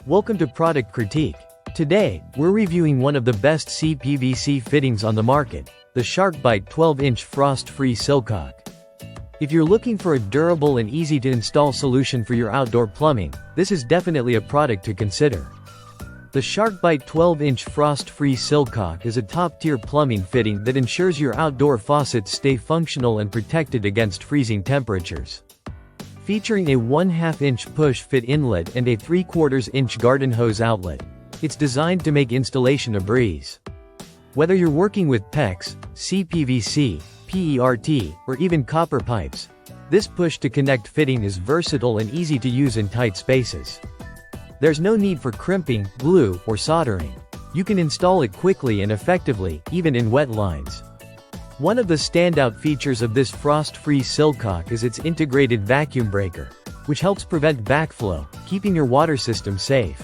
Welcome to Product Critique. Today, we're reviewing one of the best CPVC fittings on the market, the SharkBite 12-inch frost-free Sillcock. If you're looking for a durable and easy-to-install solution for your outdoor plumbing, this is definitely a product to consider. The SharkBite 12-inch frost-free Sillcock is a top-tier plumbing fitting that ensures your outdoor faucets stay functional and protected against freezing temperatures. Featuring a 1/2-inch push-fit inlet and a 3/4-inch garden hose outlet, it's designed to make installation a breeze. Whether you're working with PEX, CPVC, PERT, or even copper pipes, this push-to-connect fitting is versatile and easy to use in tight spaces. There's no need for crimping, glue, or soldering. You can install it quickly and effectively, even in wet lines. One of the standout features of this frost-free Sillcock is its integrated vacuum breaker, which helps prevent backflow, keeping your water system safe.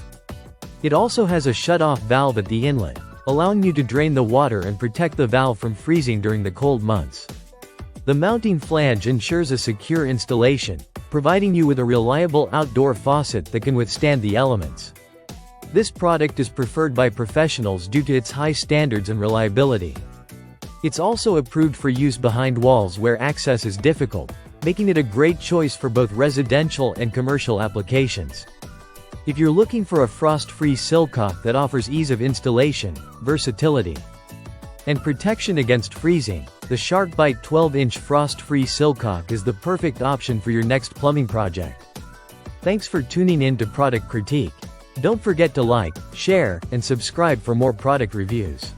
It also has a shut-off valve at the inlet, allowing you to drain the water and protect the valve from freezing during the cold months. The mounting flange ensures a secure installation, providing you with a reliable outdoor faucet that can withstand the elements. This product is preferred by professionals due to its high standards and reliability. It's also approved for use behind walls where access is difficult, making it a great choice for both residential and commercial applications. If you're looking for a frost-free Sillcock that offers ease of installation, versatility, and protection against freezing, the SharkBite 12-inch frost-free Sillcock is the perfect option for your next plumbing project. Thanks for tuning in to Product Critique. Don't forget to like, share, and subscribe for more product reviews.